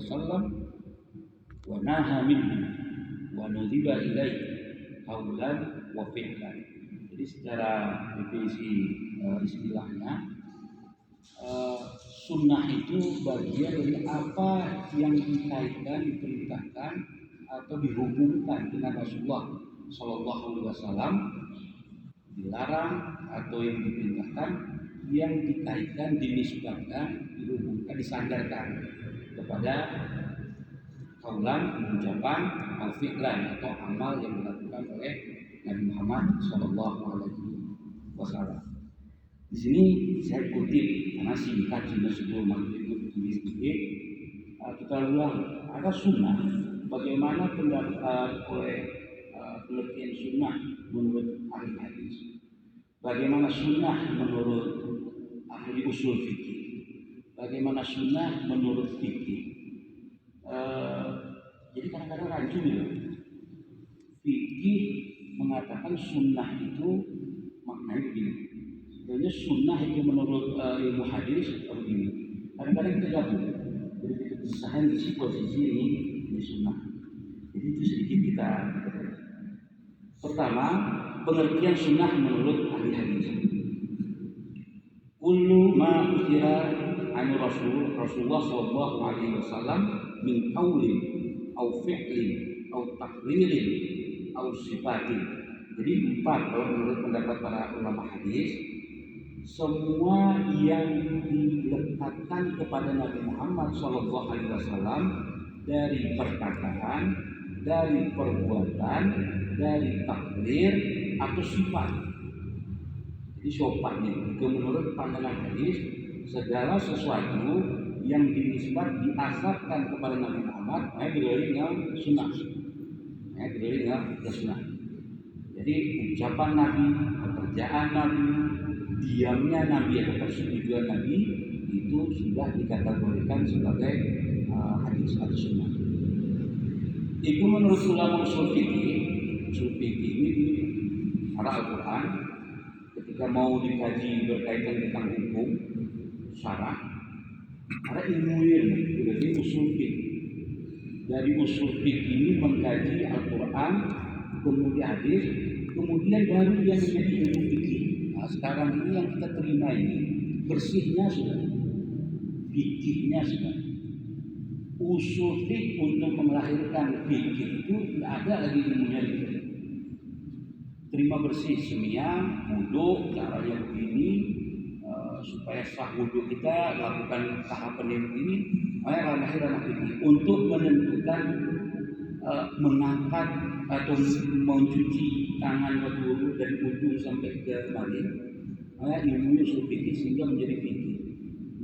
wasallam wa naha minhu wa nudiba ilaihi qaulan wa fi'lan. Jadi secara definisi istilahnya, sunnah itu bagian dari apa yang dikaitkan, diperintahkan atau dihubungkan dengan Rasulullah Shallallahu Alaihi Wasallam, dilarang atau yang diperintahkan, yang dikaitkan, dinisbatkan, dihubungkan, disandarkan kepada kaulan, ucapan, atau fi'lan atau amal yang dilakukan oleh Nabi Muhammad Shallallahu Alaihi Wasallam. Di sini saya kutip karena singkat cuma sebelum maghrib sedikit. Kita ulang, ada sunnah. Bagaimana pendapat oleh pengertian sunnah menurut ahli hadis? Bagaimana sunnah menurut ahli usul fikih? Bagaimana sunnah menurut fikih? Jadi kadang-kadang rancu ya. Fikih mengatakan sunnah itu maknanya begini. Sebenarnya sunnah itu menurut ilmu hadis begini. Kadang-kadang kita gabung. Jadi kita pisahan di posisi ini sunnah. Jadi itu sedikit kita. Pertama, pengertian sunnah menurut ahli hadis. Kullu ma uthira an Rasulullah sallallahu alaihi wasallam min qaulin aw fi'lin aw taqririn aw sifatin. Jadi 4 kalau menurut pendapat para ulama hadis, semua yang dilekatkan kepada Nabi Muhammad sallallahu alaihi wasallam dari perkataan, dari perbuatan, dari takrir atau sifat. Jadi sopannya itu menurut pandangan hadis, segala sesuatu yang dinisbat diasarkan kepada Nabi Muhammad dengan sunnah. Dengan sunnah. Jadi ucapan Nabi, pekerjaan Nabi, diamnya Nabi atau persetujuan Nabi itu sudah dikategorikan sebagai hadis atau sunnah. Itu menurut ulama usul fikih ini arah Al-Quran ketika mau dikaji berkaitan tentang hukum syarah, ada ilmu dari usul fikih. Dari usul fikih ini mengkaji Al-Quran, kemudian hadis, kemudian baru yang menjadi ilmu fikih. Nah, sekarang ini yang kita terima ini bersihnya sudah, fikihnya sudah. Usul fikih untuk melahirkan fikih itu tidak ada lagi ilmunya gitu. Terima bersih semiyang, wudu, caranya begini, supaya sah wudu kita lakukan tahapan yang begini, lahir anak fikih untuk menentukan mengangkat atau mencuci tangan waktu wudu dari ujung sampai ke marin, ilmu usul fikih sehingga menjadi fikih.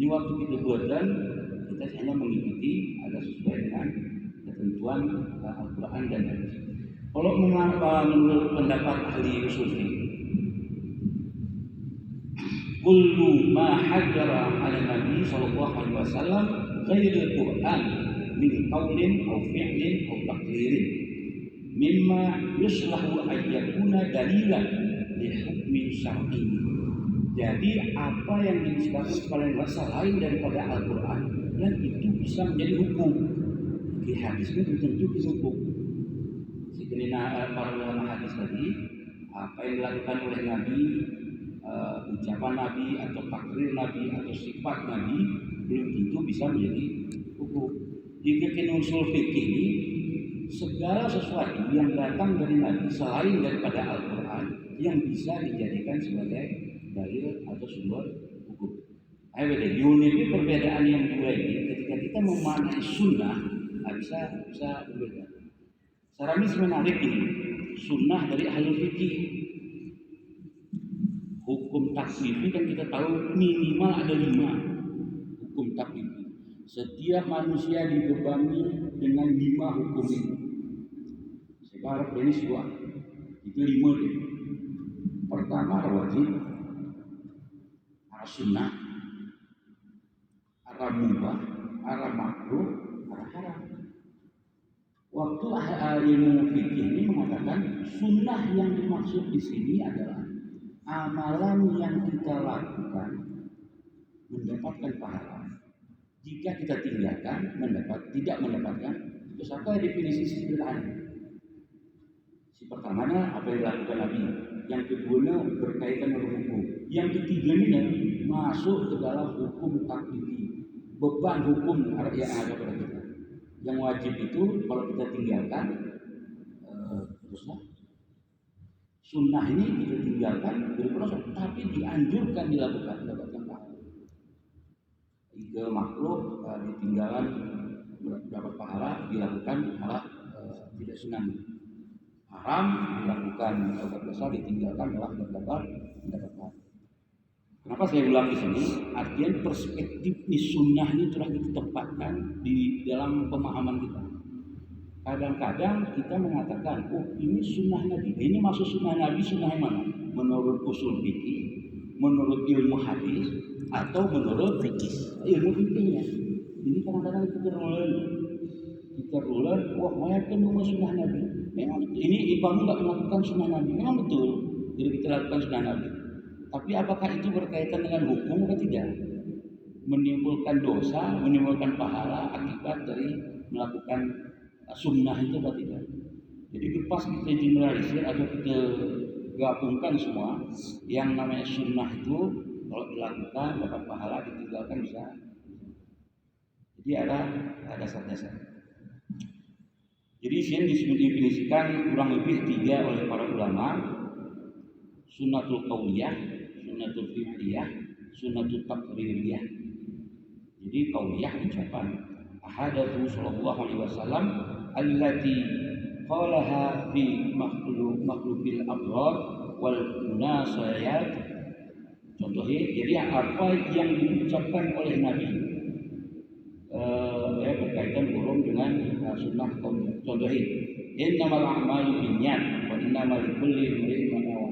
Ini waktu kita buatkan, kita hanya mengikuti agar sesuai dengan ketentuan Al-Quran dan hadis. Kalau menurut pendapat ahli usul fikih, kullu ma hajara ala Nabi sallallahu alaihi wasallam ghairil Quran min qaulin aw fi'lin aw taqririn mimma yuslahu an yakuna dalilan li hukmin syar'i. Jadi apa yang disebutkan kepada Allah selain daripada Al-Quran, dan itu bisa menjadi hukum. Di hadis itu tentu itu hukum. Seperti para ulama hadis tadi, apa yang dilakukan oleh Nabi, ucapan Nabi atau takrir Nabi atau sifat Nabi belum tentu bisa menjadi hukum. Di usul fikih ini, segala sesuatu yang datang dari Nabi selain daripada Al-Quran yang bisa dijadikan sebagai dalil atau sumber hukum. Ayo deh, unit perbedaan yang dua ini ketika kita memaknai sunnah bisa berbeda. Secara ini menarik ini sunnah dari ahli fikih. Hukum taklifi kan kita tahu minimal ada 5 hukum taklifi. Setiap manusia dibebani dengan 5 hukum ini. Sekarang ini sebuah itu 5 deh. Pertama wajib, sunnah, arah mubah, arah makruh, arah haram. Waktu ilmu fikih ini mengatakan sunnah yang dimaksud di sini adalah amalan yang kita lakukan mendapatkan pahala Jika kita tinggalkan, tidak mendapatkan, terus apa definisi sederhana? Si pertamanya apa yang dilakukan Nabi, yang kedua berkaitan dengan hukum, yang ketiganya masuk ke dalam hukum taklidi, beban hukum yang ada pada kita. Yang wajib itu kalau kita tinggalkan, teruslah sunnah ini kita tinggalkan berproses, tapi dianjurkan dilakukan mendapatkan pahala. Jika makruh ditinggalkan dapat pahala, dilakukan malah tidak sunnah. Haram dilakukan dapat dosa, ditinggalkan malah mendapat pahala. Kenapa saya ulang di sini? Artian perspektif di sunnah ini telah ditempatkan di dalam pemahaman kita. Kadang-kadang kita mengatakan, oh ini sunnah Nabi. Ini maksud sunnah Nabi, sunnah yang mana? Menurut usul fikih, menurut ilmu hadis, atau menurut ilmu fikihnya. Ini kadang-kadang kita ulang, wah mayatkan rumah sunnah Nabi. Memang ini kamu nggak melakukan sunnah Nabi, memang betul. Jadi kita lakukan sunnah Nabi. Tapi apakah itu berkaitan dengan hukum atau tidak? Menimbulkan dosa, menimbulkan pahala akibat dari melakukan sunnah itu atau tidak? Jadi lepas kita generalisir atau kita gabungkan semua, yang namanya sunnah itu kalau dilakukan dapat pahala, ditinggalkan bisa. Jadi ada dasar-dasar. Jadi sini didefinisikan kurang lebih 3 oleh para ulama: sunnatul qauliyah, sunnatul fi'liyah, sunnatul taqririyah. Jadi qauliyah ucapan ahadatu sallallahu alaihi wasallam allati qalaha fi makhluqil abrar wal munasayat. Contohnya, jadi apa yang diucapkan oleh Nabi berkaitan burung dengan sunnah qauliyah. Contohnya, innamal a'malu binniyat wa innamal likulli imrin ma nawa.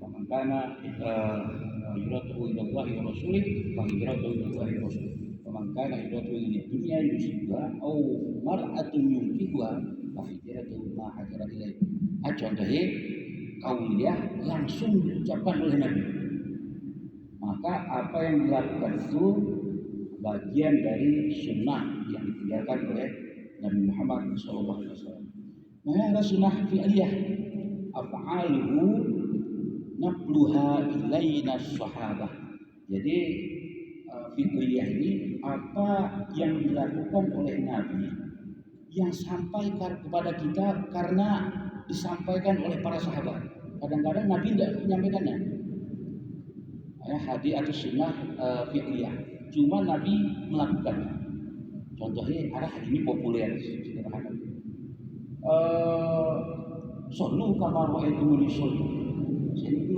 Faman kana hijratuhu ila Allah wa rasulih fa hijratuhu ila Allah wa rasulih. Faman kana hijratuhu ila dunya yusibuha aw mar'atun yunkihuha fa hijratuhu ma hajara ilaihi. Contohnya qauliyah langsung diucapkan oleh Nabi. Maka apa yang dilakukan itu bagian dari sunnah yang ditinggalkan oleh Nabi Muhammad SAW. Nah, ada sunnah fi'liyah, af'aluhu naqluha ilaina sahabah. Jadi fi'liyah ini apa yang dilakukan oleh Nabi yang sampai kepada kita karena disampaikan oleh para sahabat. Kadang-kadang Nabi tidak menyampaikannya. Hadis atau sunnah fi'liyah, cuma Nabi melakukannya. Contohnya ada hari ini populer sederhana. Sallu kama ra'aitumuni usolli. Jadi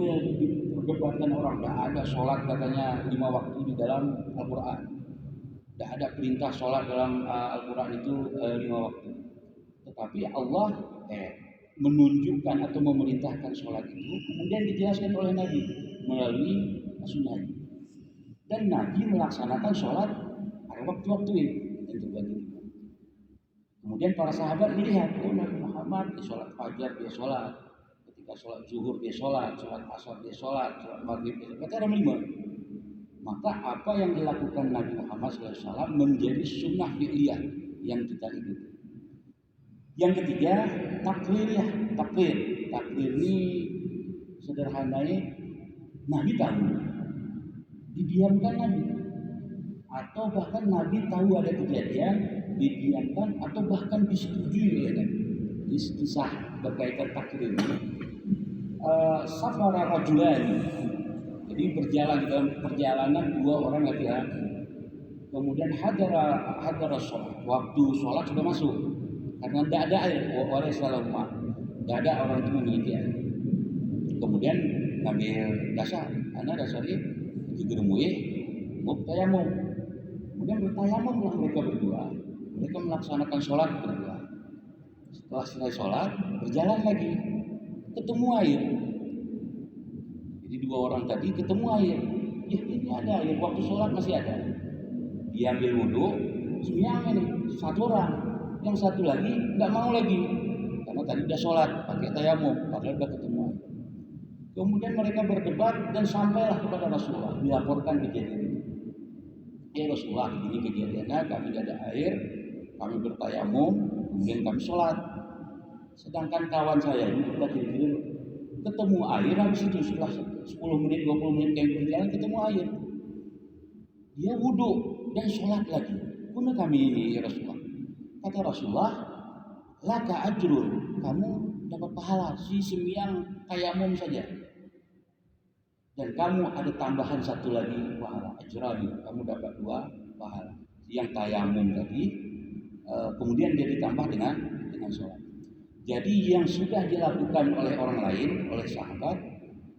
berdebatkan orang, tidak ada sholat katanya 5 waktu di dalam Al-Quran. Tidak ada perintah sholat dalam Al-Quran itu 5 waktu. Tetapi Allah menunjukkan atau memerintahkan sholat itu kemudian dijelaskan oleh Nabi melalui sunnah. Dan Nabi melaksanakan sholat pada waktu-waktu itu. Kemudian para sahabat melihat, oh Nabi Muhammad di sholat fajar dia sholat, ketika sholat zuhur dia sholat asar dia sholat maghrib dia sholat. Kata ada 5. Maka apa yang dilakukan Nabi Muhammad SAW menjadi sunnah fi'liyah yang kita ikuti. Yang ketiga, takririyah. Takrir ini sederhananya Nabi tahu, didiamkan Nabi, atau bahkan Nabi tahu ada kejadian, didiamkan atau bahkan disetujui oleh Nabi. Kisah berkaitan takrir ini, safara rajulani. Jadi berjalan dalam perjalanan 2 orang laki-laki. Kemudian hadara sholat. Waktu sholat sudah masuk. Karena tidak ada air, orang salah rumah, tidak ada orang itu memiliki air. Kemudian ambil dasar, anak dasarnya digerumui, tayamum. Kemudian bertayamumlah mereka berdua. Mereka melaksanakan sholat berdua. Setelah selesai sholat, berjalan lagi, ketemu air. Jadi 2 orang tadi ketemu air. Ya ini ada air, waktu sholat masih ada. Diambil wudhu, semuanya nih, 1 orang. Yang satu lagi tidak mau lagi, karena tadi sudah sholat pakai tayamum, padahal sudah ketemu air. Kemudian mereka berdebat dan sampailah kepada Rasulullah, dilaporkan kejadian itu. Ya Rasulullah, ini kejadiannya kami tidak ada air, kami bertayamum, kemudian kami sholat. Sedangkan kawan saya ini kita kira-kira ketemu air habis itu setelah 10 menit 20 menit kami berjalan ketemu air. Dia wudhu dan sholat lagi. Guna kami ini ya Rasulullah. Kata Rasulullah, laka ajrun, kamu dapat pahala si sembiang tayamum saja. Dan kamu ada tambahan satu lagi pahala ajrani, kamu dapat 2 pahala. Yang tayamum tadi, kemudian dia ditambah dengan sholat. Jadi yang sudah dilakukan oleh orang lain, oleh sahabat,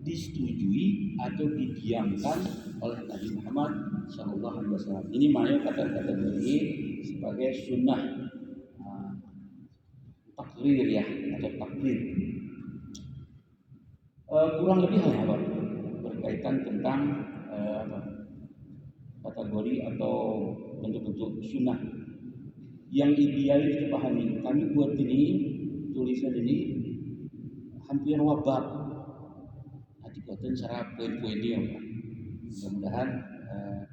disetujui atau didiamkan oleh Nabi Muhammad SAW. Ini maknanya kata-kata ini sebagai sunnah takrir ya, atau takdir. Kurang lebih hal apa berkaitan tentang kategori atau bentuk-bentuk sunnah yang ideal kita pahami. Kami buat ini tulisan ini hampir wabab. Nanti buatan secara poin-poin dia, mudah-mudahan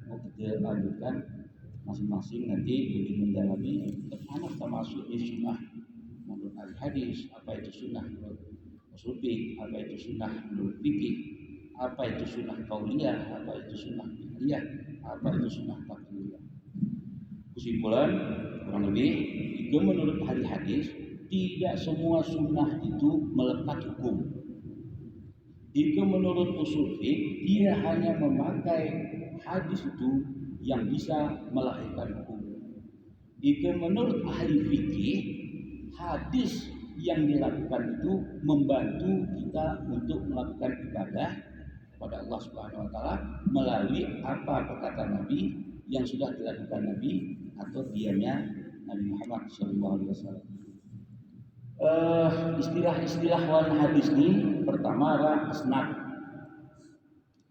mau kita lanjutkan masing-masing nanti lebih mendalami mana termasuk di sunnah menurut ahli hadis, apa itu sunnah menurut usul fiqh, apa itu sunnah menurut fikih, apa itu sunnah qauliyah, apa itu sunnah fiqhiyah, apa itu sunnah taqririyah. Kesimpulan kurang lebih jika menurut ahli hadis tidak semua sunnah itu melekat hukum. Jika menurut usul fiqh dia hanya memakai hadis itu yang bisa melahirkan hukum. Jika menurut ahli fikih hadis yang dilakukan itu membantu kita untuk melakukan ibadah kepada Allah Subhanahu wa taala melalui apa kata Nabi yang sudah dilakukan Nabi atau diamnya Nabi Muhammad SAW. Istilah-istilah wal hadis ini pertama adalah asnad.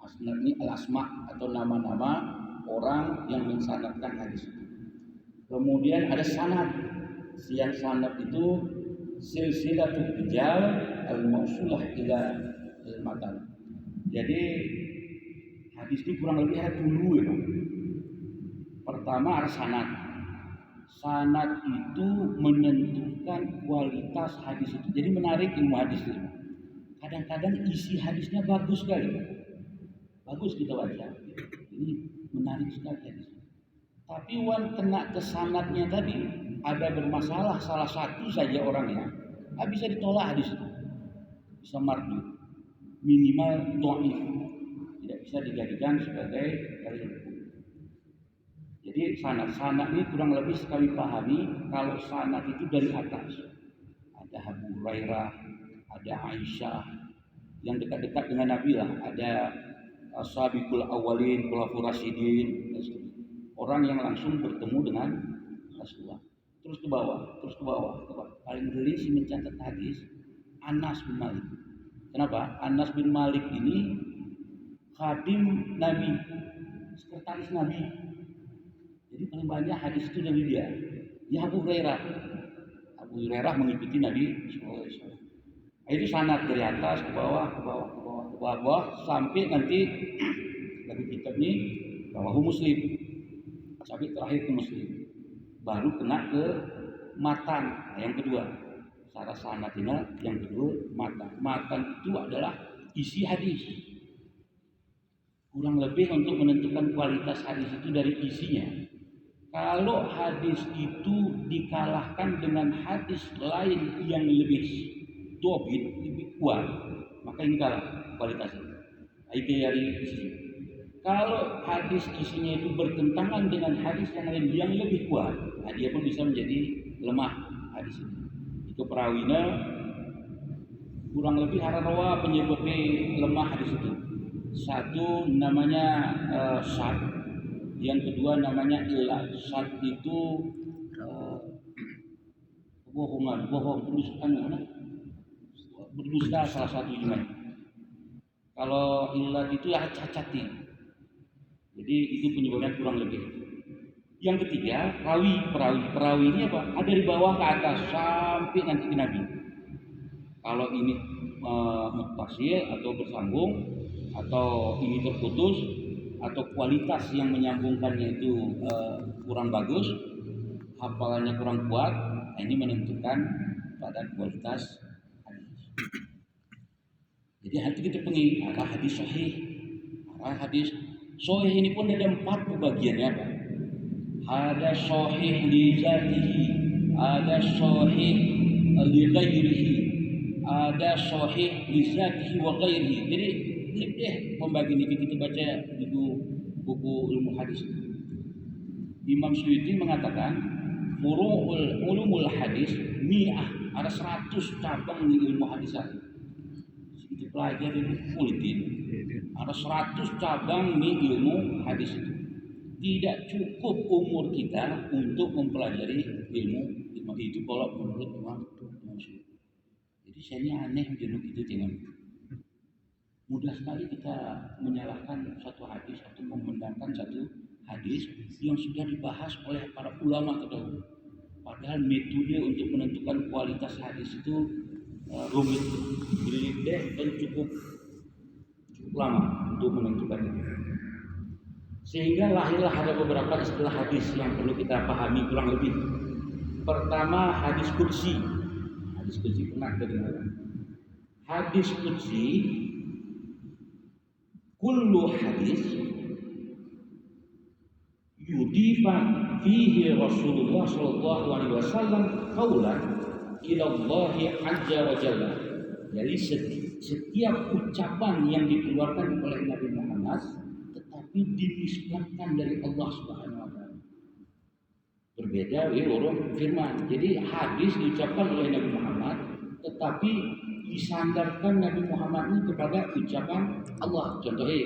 Asnad ini al-asma atau nama-nama orang yang mensanadkan hadis itu. Kemudian ada sanad. Yang sanad itu silsilatul rijal al-mausulah ila al-matan. Jadi hadis ini kurang lebih ada dulu ya. Pertama ada sanad. Sanad itu menentukan kualitas hadis itu. Jadi menarik ilmu hadis itu. Kadang-kadang isi hadisnya bagus sekali. Bagus kita baca. Ini menarik sekali hadis. Tapi wan kena ke sanadnya tadi ada bermasalah salah satu saja orangnya, bisa ditolak hadis itu. Bisa mardu. Minimal dhaif. Tidak bisa dijadikan sebagai dalil hukum. Jadi sanad ini kurang lebih sekali pahami kalau sanad itu dari atas. Ada Abu Hurairah, ada Aisyah yang dekat-dekat dengan Nabi lah, ada Sabiqul Awwalin, Khulafaur Rasyidin, orang yang langsung bertemu dengan Rasulullah. Terus ke bawah. Paling geli si mencatat hadis Anas bin Malik. Kenapa? Anas bin Malik ini khadim Nabi, sekretaris Nabi. Jadi paling banyak hadis itu dari dia. Ya Abu Hurairah. Abu Hurairah mengikuti Nabi SAW. Itu sanad dari atas ke bawah sampai nanti lagi kitab ini rawahu Muslim. Sampai terakhir ke Muslim. Baru kena ke matan. Yang kedua, secara sanadnya yang kedua matan. Matan itu adalah isi hadis. Kurang lebih untuk menentukan kualitas hadis itu dari isinya. Kalau hadis itu dikalahkan dengan hadis lain yang lebih dobit, lebih kuat, maka ini kalah kualitasnya. Itu dari isi. Kalau hadis isinya itu bertentangan dengan hadis yang lain yang lebih kuat, dia pun bisa menjadi lemah hadis ini. Itu perawinya kurang lebih harawa penyebabnya lemah hadis itu. Satu namanya syad, yang kedua namanya ilah. Syad itu bohong, berdusta salah satu iman. Kalau ilah itu ya cacati. Jadi itu penyebabnya kurang lebih. Yang ketiga, perawi ini apa? Ada dari bawah ke atas sampai nanti ke Nabi. Kalau ini muttasil atau bersambung atau ini terputus, atau kualitas yang menyambungkannya itu kurang bagus, hafalannya kurang kuat, nah ini menentukan pada kualitas hadis. Jadi hati kita pengen ada hadis sahih, ada hadis sahih ini pun ada 4 pembagiannya, Pak. Ada sahih li zatihi, ada sahih li ghairihi, ada sahih li zatihi wa ghairihi. Jadi ini pembagian ini kita baca di buku ilmu hadis. Imam Suyuti mengatakan ulumul hadis mi'ah, ada 100 cabang di ilmu hadis. Itu pelajari politik, ada 100 cabang di ilmu hadis itu. Tidak cukup umur kita untuk mempelajari ilmu itu kalau menurut Imam Suyuti. Jadi saya ini aneh jenuh itu jangan. Mudah sekali kita menyalahkan satu hadis atau memendangkan satu hadis yang sudah dibahas oleh para ulama terdahulu. Padahal metode untuk menentukan kualitas hadis itu rumit, berlimpah dan cukup lama untuk menentukan itu. Sehingga lahirlah ada beberapa istilah hadis yang perlu kita pahami kurang lebih. Pertama, hadis qudsi. Hadis qudsi pernah dengar? Hadis qudsi kullu hadis yudifa fihi Rasulullah sallallahu alaihi wasallam qaulan ila Allah azza wa jalla. Jadi setiap ucapan yang dikeluarkan oleh Nabi Muhammad tetapi dinisbatkan dari Allah Subhanahu wa taala. Berbeda dengan firman. Jadi hadis diucapkan oleh Nabi Muhammad tetapi disandarkan Nabi Muhammad ini kepada ucapan Allah. Contohnya,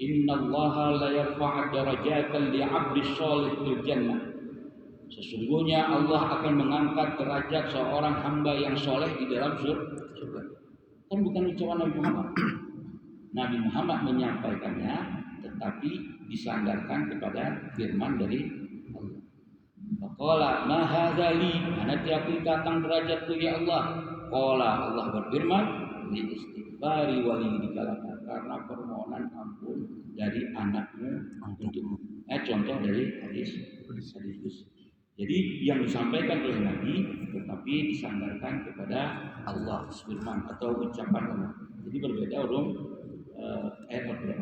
innallaha la yarfa'u darajatan li'abdi sholih fil jannah. Sesungguhnya Allah akan mengangkat derajat seorang hamba yang soleh di dalam surga. Kan bukan ucapan Nabi Muhammad. Nabi Muhammad menyampaikannya, tetapi disandarkan kepada firman dari Allah. Faqala ma hadza li, anati aku datang derajatku ya Allah. Qala, Allah berfirman, li istighfari walidika, karena permohonan ampun dari anakmu untukmu. Contoh dari hadis. Jadi yang disampaikan oleh Nabi tetapi disandarkan kepada Allah firman atau ucapan Allah. Jadi berbeda ayat berbeda.